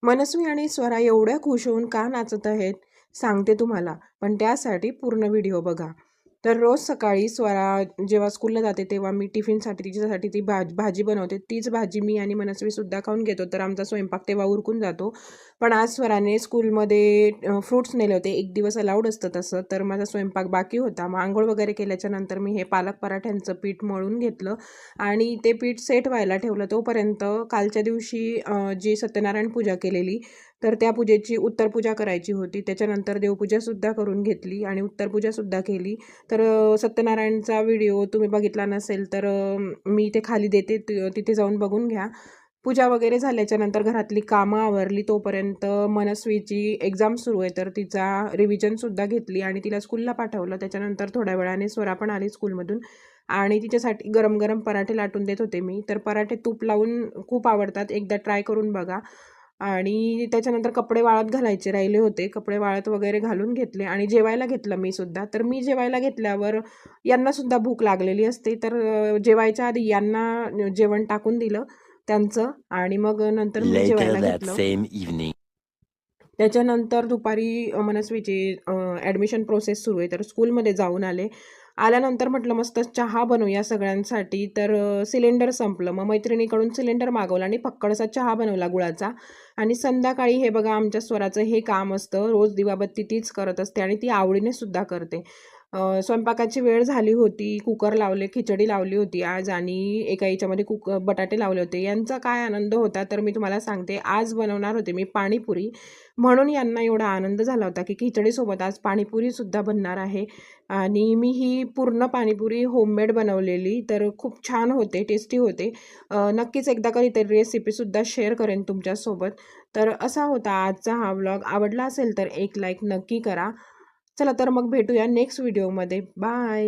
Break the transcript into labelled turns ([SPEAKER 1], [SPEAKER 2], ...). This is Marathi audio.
[SPEAKER 1] मनस्वी आणि स्वरा एवढ्या खुश होऊन का नाचत आहेत सांगते तुम्हाला, पण त्यासाठी पूर्ण व्हिडिओ बघा. तर रोज सकाळी स्वरा जेव्हा स्कूलला जाते तेव्हा मी टिफिनसाठी तिच्यासाठी ती भाजी बनवते. तीच भाजी मी आणि मनस्वीसुद्धा खाऊन घेतो, तर आमचा स्वयंपाक तेव्हा उरकून जातो. पण आज स्वराने स्कूलमध्ये फ्रुट्स नेले होते. एक दिवस अलाउड असतं तसं, तर माझा स्वयंपाक बाकी होता. मग अंघोळ वगैरे केल्याच्या नंतर मी हे पालक पराठ्यांचं पीठ मळून घेतलं आणि ते पीठ सेट व्हायला ठेवलं. तोपर्यंत कालच्या दिवशी जी सत्यनारायण पूजा केलेली, तर त्या पूजेची उत्तरपूजा करायची होती. त्याच्यानंतर देवपूजासुद्धा करून घेतली आणि उत्तरपूजासुद्धा केली. तर सत्यनारायणचा व्हिडिओ तुम्ही बघितला नसेल तर मी इथे खाली देते, तिथे जाऊन बघून घ्या. पूजा वगैरे झाल्याच्यानंतर घरातली कामं आवरली. तोपर्यंत मनस्वीची एक्झाम सुरू आहे, तर तिचा रिव्हिजनसुद्धा घेतली आणि तिला स्कूलला पाठवलं. त्याच्यानंतर थोड्या वेळाने स्वरा पण आली स्कूलमधून आणि तिच्यासाठी गरम गरम पराठे लाटून देत होते मी. तर पराठे तूप लावून खूप आवडतात, एकदा ट्राय करून बघा. आणि त्याच्यानंतर कपडे वाळत घालायचे राहिले होते. कपडे वाळत वगैरे घालून घेतले आणि जेवायला घेतलं मी सुद्धा. तर मी जेवायला घेतल्यावर यांनासुद्धा भूक लागलेली असते. तर जेवायच्या आधी यांना जेवण टाकून दिलं त्यांचं आणि मग नंतर मी
[SPEAKER 2] Later
[SPEAKER 1] जेवायला
[SPEAKER 2] that
[SPEAKER 1] घेतलं.
[SPEAKER 2] same evening.
[SPEAKER 1] त्याच्यानंतर दुपारी मनस्वीची ॲडमिशन प्रोसेस सुरू आहे, तर स्कूलमध्ये जाऊन आले. आल्यानंतर म्हटलं मस्त चहा बनवूया सगळ्यांसाठी, तर सिलेंडर संपलं. मग मैत्रिणीकडून सिलेंडर मागवला आणि फक्कडसा चहा बनवला गुळाचा. आणि संध्याकाळी हे बघा आमच्या स्वराचं हे काम असतं, रोज दिवाबत्ती तीच करत असते आणि ती आवडीने सुद्धा करते. स्वयंपाकाची वेळ झाली होती, कुकर लावले, खिचडी लावली होती आज आणि एका याच्यामध्ये बटाटे लावले होते. यांचा काय आनंद होता तर मी तुम्हाला सांगते. आज बनवणार होते मी पाणीपुरी, म्हणून यांना एवढा आनंद झाला होता की खिचडीसोबत आज पाणीपुरीसुद्धा बनणार आहे. आणि मी ही पूर्ण पाणीपुरी होममेड बनवलेली, तर खूप छान होते, टेस्टी होते. नक्कीच एकदा कधीतरी रेसिपीसुद्धा शेअर करेन तुमच्यासोबत. तर असा होता आजचा हा व्लॉग. आवडला असेल तर एक लाईक नक्की करा. चला तर मग भेटूया नेक्स्ट व्हिडिओमध्ये. बाय.